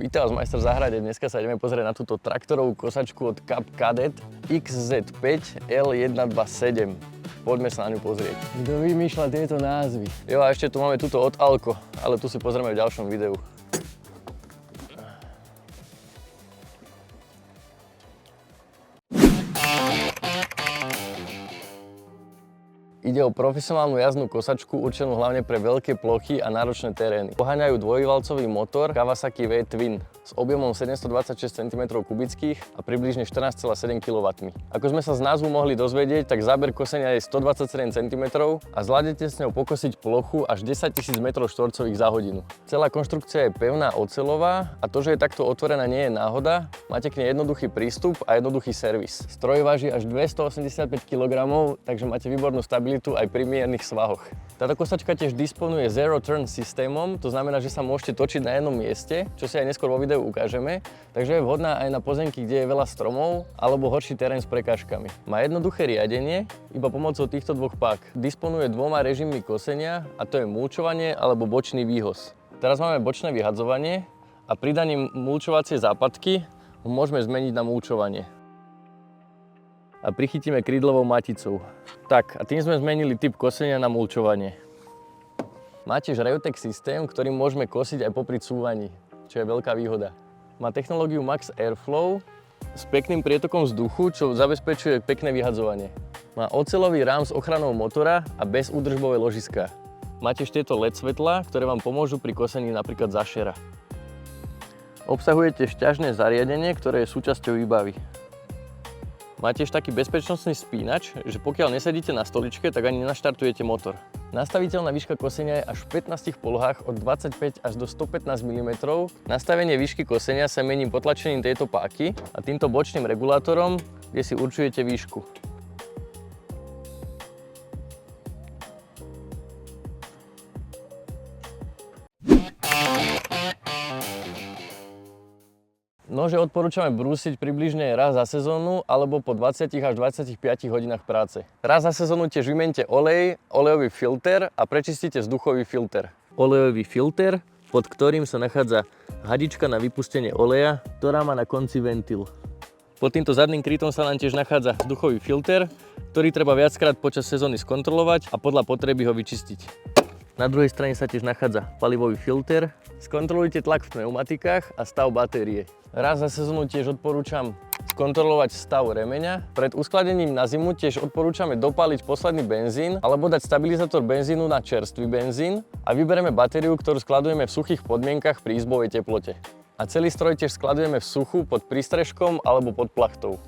Vítam vás, majster v záhrade. Dneska sa ideme pozrieť na túto traktorovú kosačku od Cub Cadet XZ5 L127. Poďme sa na ňu pozrieť. Kto vymýšľa tieto názvy? Jo, a ešte tu máme túto od Alko, ale tu si pozrieme v ďalšom videu. Ide o profesionálnu jazdnú kosačku určenú hlavne pre veľké plochy a náročné terény. Poháňajú dvojvalcový motor Kawasaki V-Twin s objemom 726 cm3 a približne 14,7 kW. Ako sme sa z názvu mohli dozvedieť, tak záber kosenia je 127 cm a zvládnete s ňou pokosiť plochu až 10 000 m2 za hodinu. Celá konštrukcia je pevná oceľová a to, že je takto otvorená, nie je náhoda. Máte k nej jednoduchý prístup a jednoduchý servis. Stroj váži až 285 kg, takže máte výbornú stabilitu aj pri miernych svahoch. Táto kosačka tiež disponuje Zero Turn systémom, to znamená, že sa môžete točiť na jednom mieste, čo si aj neskôr vo videu ukážeme, takže je vhodná aj na pozemky, kde je veľa stromov alebo horší terén s prekážkami. Má jednoduché riadenie, iba pomocou týchto dvoch pák. Disponuje dvoma režimmi kosenia, a to je mulčovanie alebo bočný výhoz. Teraz máme bočné vyhadzovanie a pridaním mulčovacie západky ho môžeme zmeniť na mulčovanie. A prichytíme krídlovou maticou. Tak, a tým sme zmenili typ kosenia na mulčovanie. Má tiež Reutex systém, ktorým môžeme kosiť aj popri cúvaní, čo je veľká výhoda. Má technológiu Max Airflow s pekným prietokom vzduchu, čo zabezpečuje pekné vyhadzovanie. Má oceľový rám s ochranou motora a bez údržbové ložiská. Má tiež tieto LED svetlá, ktoré vám pomôžu pri kosení napríklad za šera. Obsahuje tiež ťažné zariadenie, ktoré je súčasťou výbavy. Má tiež taký bezpečnostný spínač, že pokiaľ nesedíte na stoličke, tak ani nenaštartujete motor. Nastaviteľná výška kosenia je až v 15 polohách od 25 až do 115 mm. Nastavenie výšky kosenia sa mení potlačením tejto páky a týmto bočným regulátorom, kde si určujete výšku. Nože odporúčame brúsiť približne raz za sezónu alebo po 20 až 25 hodinách práce. Raz za sezónu tiež vymente olej, olejový filter a prečistíte vzduchový filter. Olejový filter, pod ktorým sa nachádza hadička na vypustenie oleja, ktorá má na konci ventil. Pod týmto zadným krytom sa nám tiež nachádza vzduchový filter, ktorý treba viackrát počas sezóny skontrolovať a podľa potreby ho vyčistiť. Na druhej strane sa tiež nachádza palivový filter. Skontrolujte tlak v pneumatikách a stav batérie. Raz za sezónu tiež odporúčam skontrolovať stav remeňa. Pred uskladením na zimu tiež odporúčame dopáliť posledný benzín alebo dať stabilizátor benzínu na čerstvý benzín a vybereme batériu, ktorú skladujeme v suchých podmienkach pri izbovej teplote. A celý stroj tiež skladujeme v suchu pod prístrežkom alebo pod plachtou.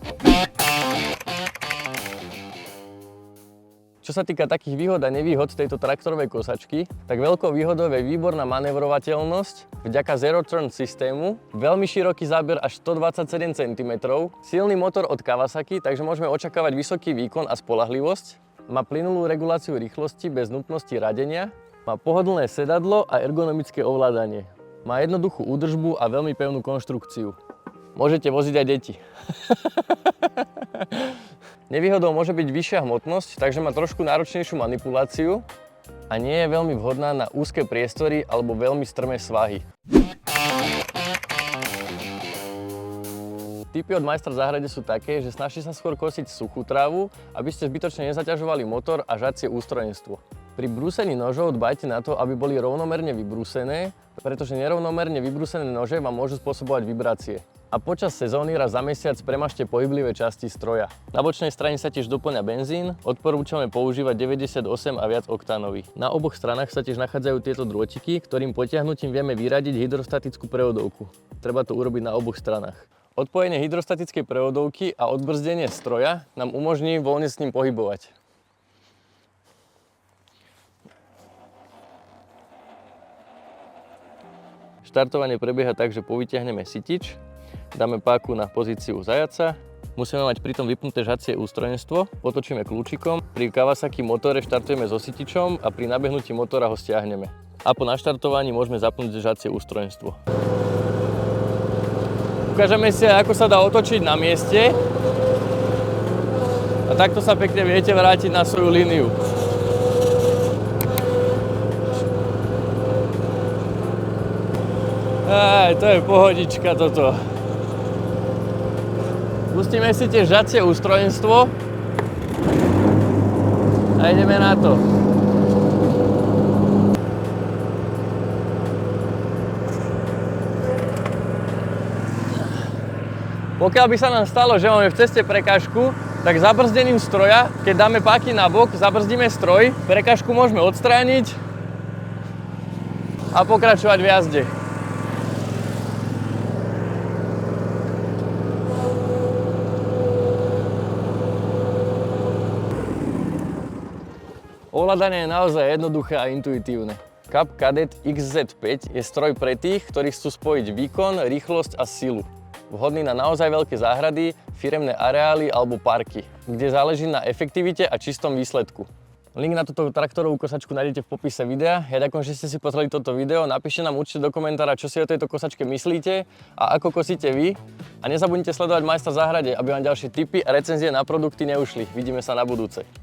Čo sa týka takých výhod a nevýhod tejto traktorovej kosačky, tak veľkou výhodou je výborná manevrovateľnosť vďaka Zero Turn systému, veľmi široký záber až 127 cm, silný motor od Kawasaki, takže môžeme očakávať vysoký výkon a spoľahlivosť, má plynulú reguláciu rýchlosti bez nutnosti radenia, má pohodlné sedadlo a ergonomické ovládanie, má jednoduchú údržbu a veľmi pevnú konštrukciu. Môžete voziť aj deti. Nevýhodou môže byť vyššia hmotnosť, takže má trošku náročnejšiu manipuláciu a nie je veľmi vhodná na úzke priestory alebo veľmi strmé svahy. Tipy od majstra v záhrade sú také, že snažte sa skôr kosiť suchú trávu, aby ste zbytočne nezaťažovali motor a žacie ústrojenstvo. Pri brúsení nožov dbajte na to, aby boli rovnomerne vybrúsené, pretože nerovnomerne vybrúsené nože vám môžu spôsobovať vibrácie. A počas sezóny raz za mesiac premažte pohyblivé časti stroja. Na bočnej strane sa tiež doplňa benzín, odporúčame používať 98 a viac oktánový. Na oboch stranách sa tiež nachádzajú tieto drôtiky, ktorým potiahnutím vieme vyradiť hydrostatickú prevodovku. Treba to urobiť na oboch stranách. Odpojenie hydrostatickej prevodovky a odbrzdenie stroja nám umožní voľne s ním pohybovať. Štartovanie prebieha tak, že povytiahneme sytič, dáme páku na pozíciu zajaca, musíme mať pritom vypnuté žacie ústrojenstvo, otočíme kľúčikom, pri Kawasaki motore štartujeme so sytičom a pri nabehnutí motora ho stiahneme. A po naštartovaní môžeme zapnúť žacie ústrojenstvo. Ukážeme si, ako sa dá otočiť na mieste a takto sa pekne viete vrátiť na svoju líniu. Aj, to je pohodička toto. Pustíme si tiež žacie ústrojenstvo a ideme na to. Pokiaľ by sa nám stalo, že máme v ceste prekážku, tak zabrzdením stroja, keď dáme páky na bok, zabrzdíme stroj, prekážku môžeme odstrániť a pokračovať v jazde. Ovládanie je naozaj jednoduché a intuitívne. Cup Cadet XZ5 je stroj pre tých, ktorí chcú spojiť výkon, rýchlosť a silu. Vhodný na naozaj veľké záhrady, firemné areály alebo parky, kde záleží na efektivite a čistom výsledku. Link na túto traktorovú kosačku nájdete v popise videa. Ja ďakujem, že ste si pozreli toto video. Napíšte nám určite do komentára, čo si o tejto kosačke myslíte a ako kosíte vy. A nezabudnite sledovať Majstra v záhrade, aby vám ďalšie tipy a recenzie na produkty neušli. Vidíme sa na budúce.